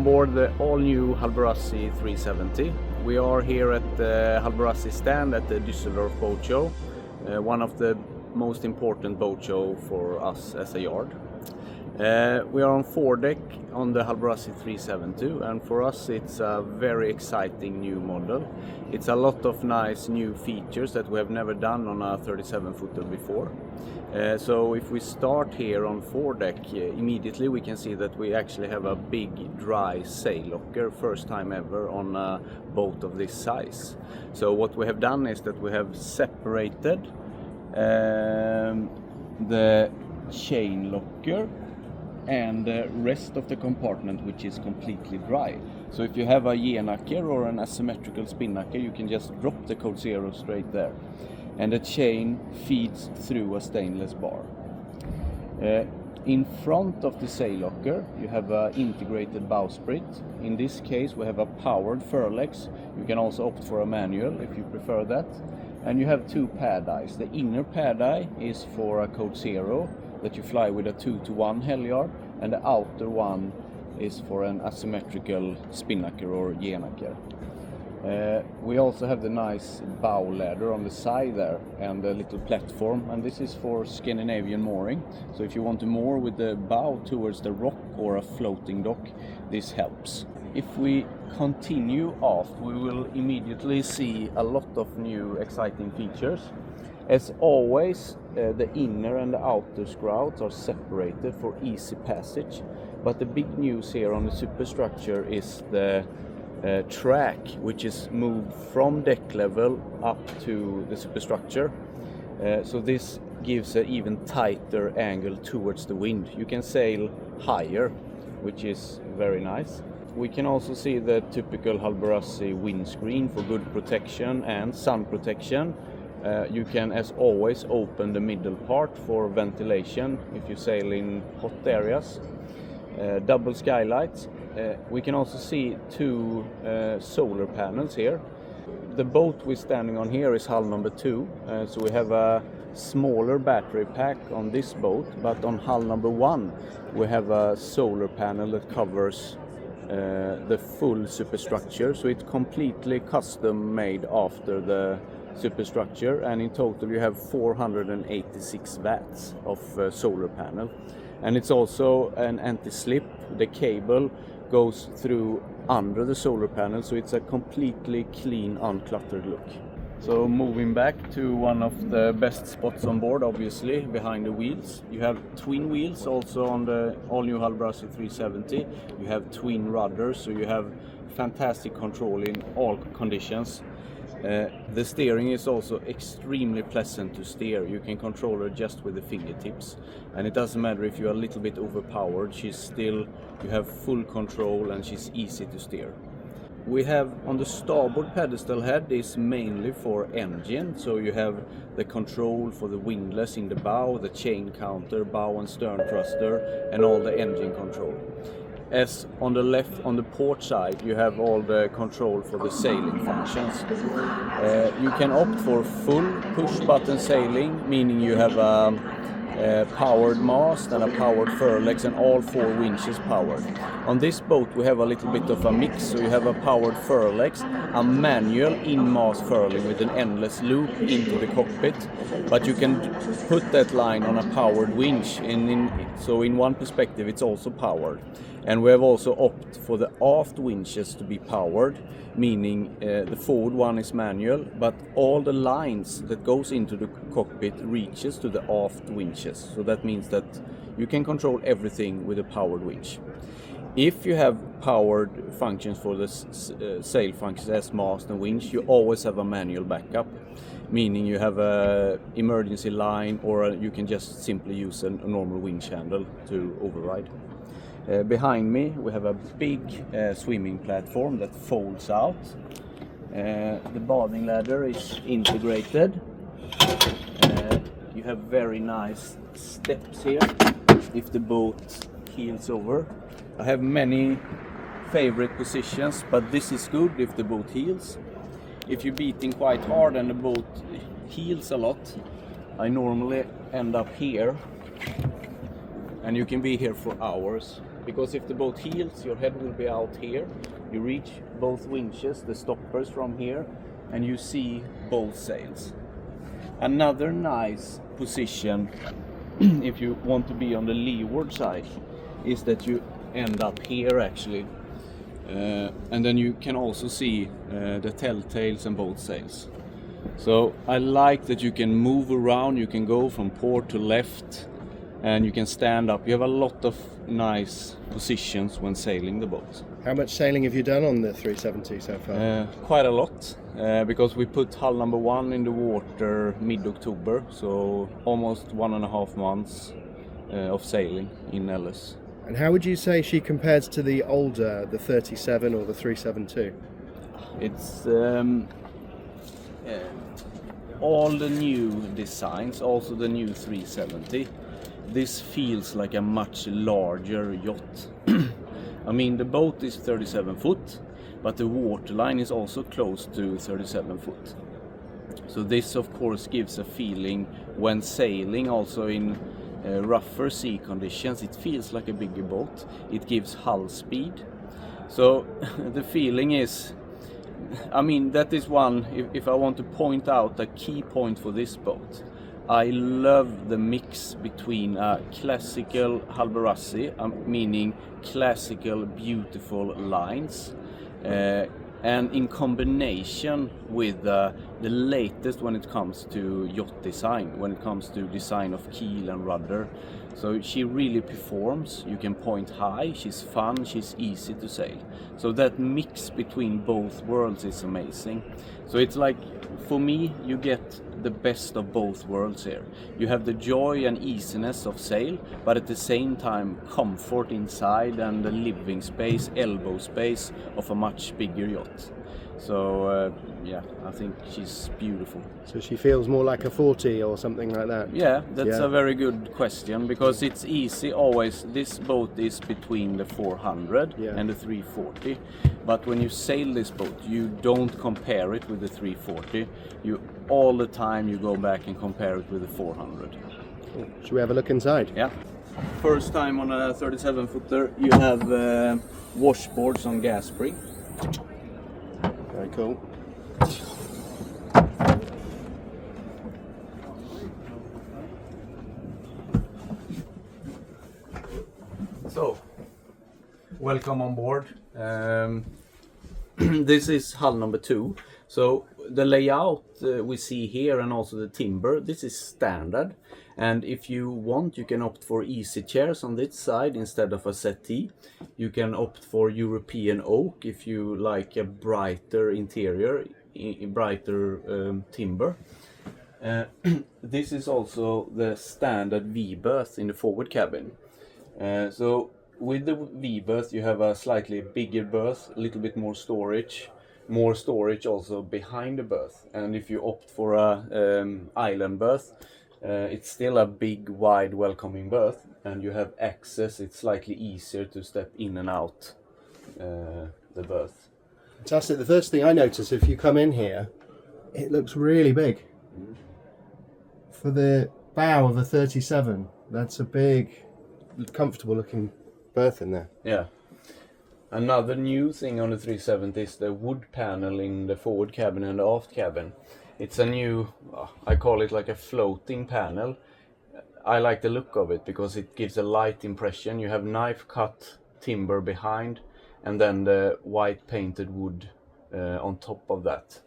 on board the all-new Hallberg-Rassy 370. We are here at the Hallberg-Rassy stand at the Dusseldorf boat show, one of the most important boat show for us as a yard. We are on foredeck on the Hallberg-Rassy 370, and for us it's a very exciting new model. It's a lot of nice new features that we have never done on a 37-footer before. So if we start here on foredeck, immediately we can see that we actually have a big dry sail locker, first time ever on a boat of this size. So what we have done is that we have separated the chain locker and the rest of the compartment, which is completely dry. So if you have a Yacht or an asymmetrical spinnaker, you can just drop the code 0 straight there, and the chain feeds through a stainless bar. In front of the sail locker you have an integrated bowsprit. In this case we have a powered furlex. You can also opt for a manual if you prefer that. And you have two pad eyes. The inner pad eye is for a code 0 that you fly with a 2-to-1 halyard, and the outer one is for an asymmetrical spinnaker or Yacht. We also have the nice bow ladder on the side there and a little platform, and this is for Scandinavian mooring. So if you want to moor with the bow towards the rock or a floating dock, this helps. If we continue aft, we will immediately see a lot of new exciting features. As always, the inner and the outer skrouts are separated for easy passage, but the big news here on the Superstructure is the track, which is moved from deck level up to the Superstructure. So this gives an even tighter angle towards the wind. You can sail higher, which is very nice. We can also see the typical Hallberg-Rassy windscreen for good protection and sun protection. You can, as always, open the middle part for ventilation if you sail in hot areas. Double skylights. We can also see two solar panels here. The boat we're standing on here is hull number 2, so we have a smaller battery pack on this boat, but on hull number 1 we have a solar panel that covers the full Superstructure, so it's completely custom made after the Superstructure, and in total you have 486 watts of solar panel. And it's also an anti-slip. The cable goes through under the solar panel, so it's a completely clean, uncluttered look. So moving back to one of the best spots on board, obviously, behind the wheels. You have twin wheels also on the all-new Hallberg-Rassy 370. You have twin rudders, so you have fantastic control in all conditions. The steering is also extremely pleasant to steer. You can control her just with the fingertips, and it doesn't matter if you're a little bit overpowered, you have full control and she's easy to steer. We have on the starboard pedestal head is mainly for engine, so you have the control for the windlass in the bow, the chain counter, bow and stern thruster, and all the engine control. As on the left, on the port side, you have all the control for the sailing functions. You can opt for full push button sailing, meaning you have a powered mast and a powered furlex and all 4 winches powered. On this boat we have a little bit of a mix, so you have a powered furlex, a manual in-mast furling with an endless loop into the cockpit, but you can put that line on a powered winch, so in one perspective it's also powered. And we have also opted for the aft winches to be powered, meaning the forward one is manual, but all the lines that goes into the cockpit reaches to the aft winches. So that means that you can control everything with a powered winch. If you have powered functions for the sail functions as mast and winch, you always have a manual backup, meaning you have a emergency line, or you can just simply use a normal winch handle to override. Behind me we have a big swimming platform that folds out. The bathing ladder is integrated. You have very nice steps here if the boat heels over. I have many favorite positions, but this is good if the boat heels. If you're beating quite hard and the boat heels a lot, I normally end up here, and you can be here for hours. because if the boat heels, your head will be out here. You reach both winches, the stoppers from here, and you see both sails. Another nice position if you want to be on the leeward side is that you end up here actually, and then you can also see the telltales and both sails. So I like that you can move around, you can go from port to left, and you can stand up. You have a lot of nice positions when sailing the boat. How much sailing have you done on the 370 so far? Quite a lot, because we put hull number 1 in the water mid-October, so almost 1.5 months of sailing in Ellis. And how would you say she compares to the older, the 37 or the 372? It's all the new designs, also the new 370. This feels like a much larger yacht. I mean, the boat is 37 foot, but the waterline is also close to 37 foot. So this of course gives a feeling when sailing also in rougher sea conditions. It feels like a bigger boat. It gives hull speed. So the feeling is, I mean, that is one, if I want to point out a key point for this boat, I love the mix between a classical Hallberg-Rassy, meaning classical beautiful lines, and in combination with the latest when it comes to yacht design, when it comes to design of keel and rudder. So she really performs. You can point high, she's fun, she's easy to sail. So that mix between both worlds is amazing. So it's like, for me, you get the best of both worlds here. You have the joy and easiness of sail, but at the same time comfort inside and the living space, elbow space of a much bigger yacht. So yeah, I think she's beautiful. So she feels more like a 40 or something like that? Yeah, that's a very good question, because it's easy always. This boat is between the 400 and the 340, but when you sail this boat, you don't compare it with the 340. You all the time you go back and compare it with the 400. Cool. Should we have a look inside? Yeah. First time on a 37 footer, you have washboards on gas spring. Very cool. So, welcome on board. This is hull number 2. So the layout we see here, and also the timber, this is standard. And if you want, you can opt for easy chairs on this side instead of a settee. You can opt for European oak if you like a brighter interior, brighter timber. This is also the standard V-berth in the forward cabin. So with the V-berth you have a slightly bigger berth, a little bit more storage also behind the berth. And if you opt for a island berth, it's still a big, wide, welcoming berth, and you have access. It's slightly easier to step in and out the berth. Fantastic. The first thing I notice, if you come in here, it looks really big. For the bow of a 37, that's a big, comfortable looking berth in there. Yeah. Another new thing on the 370 is the wood panel in the forward cabin and the aft cabin. It's a new, I call it like a floating panel. I like the look of it because it gives a light impression. You have knife cut timber behind, and then the white painted wood on top of that.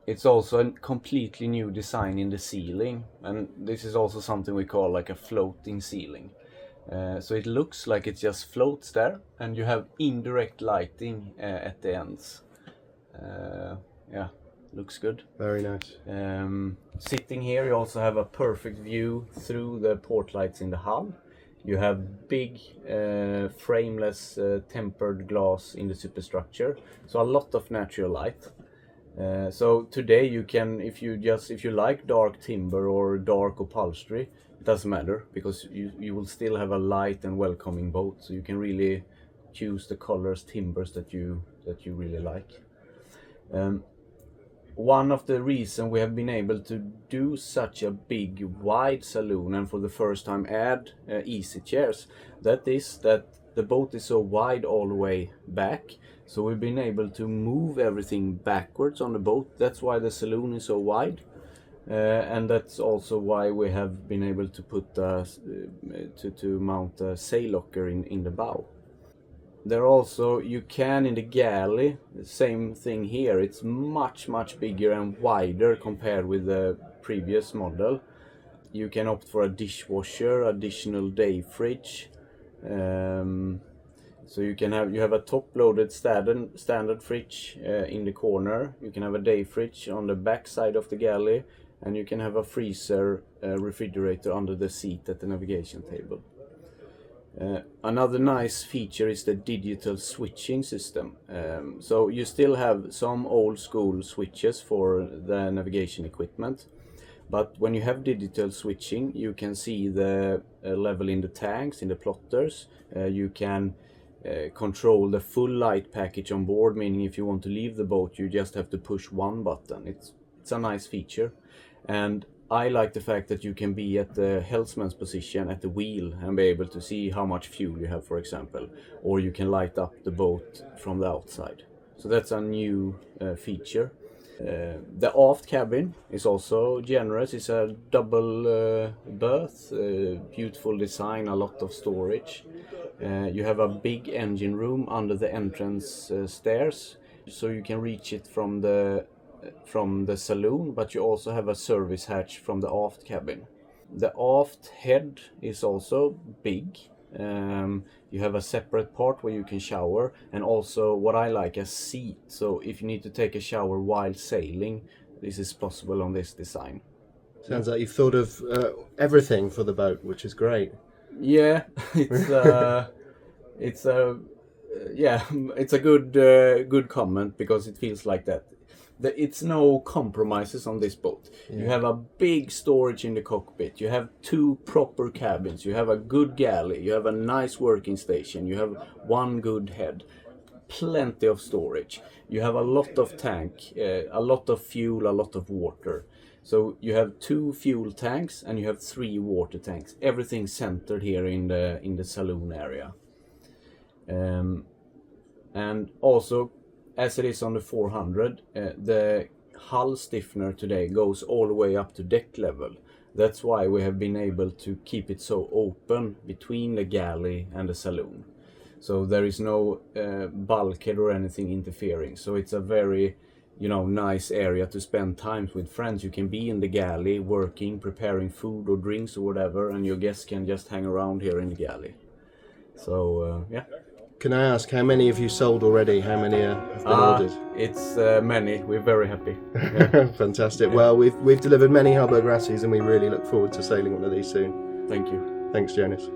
It's also a completely new design in the ceiling, and this is also something we call like a floating ceiling. So it looks like it just floats there, and you have indirect lighting at the ends. Yeah, looks good. Very nice. Sitting here you also have a perfect view through the port lights in the hull. You have big frameless tempered glass in the superstructure, so a lot of natural light. So today you can, if you like dark timber or dark upholstery, it doesn't matter, because you will still have a light and welcoming boat, so you can really choose the colors, timbers that you really like. One of the reasons we have been able to do such a big wide saloon, and for the first time add easy chairs, that is that the boat is so wide all the way back, so we've been able to move everything backwards on the boat. That's why the saloon is so wide. And that's also why we have been able to put to mount a sail locker in the bow. There also, you can in the galley, the same thing here. It's much bigger and wider compared with the previous model. You can opt for a dishwasher, additional day fridge. So you have a top-loaded standard fridge in the corner. You can have a day fridge on the back side of the galley, and you can have a freezer refrigerator under the seat at the navigation table. Another nice feature is the digital switching system. So you still have some old school switches for the navigation equipment, but when you have digital switching, you can see the level in the tanks, in the plotters. You can control the full light package on board, meaning if you want to leave the boat, you just have to push one button. It's a nice feature. And I like the fact that you can be at the helmsman's position at the wheel and be able to see how much fuel you have, for example, or you can light up the boat from the outside. So that's a new feature. The aft cabin is also generous. It's a double berth, beautiful design, a lot of storage. You have a big engine room under the entrance stairs, so you can reach it from the saloon, but you also have a service hatch from the aft cabin. The aft head is also big. You have a separate part where you can shower, and also what I like, a seat. So if you need to take a shower while sailing, this is possible on this design. Sounds like you've thought of everything for the boat, which is great. Yeah, it's a good comment, because it feels like that. It's no compromises on this boat. Yeah. You have a big storage in the cockpit. You have 2 proper cabins. You have a good galley. You have a nice working station. You have one good head. Plenty of storage. You have a lot of tank, a lot of fuel, a lot of water. So you have 2 fuel tanks and you have 3 water tanks. Everything centered here in the saloon area. And also, as it is on the 400, the hull stiffener today goes all the way up to deck level. That's why we have been able to keep it so open between the galley and the saloon. So there is no bulkhead or anything interfering. So it's a very, nice area to spend time with friends. You can be in the galley working, preparing food or drinks or whatever, and your guests can just hang around here in the galley. So, yeah. Can I ask, how many have you sold already? How many have been ordered? It's many. We're very happy. Yeah. Fantastic. Yeah. Well, we've delivered many Hallberg-Rassys, and we really look forward to sailing one of these soon. Thank you. Thanks, Jonas.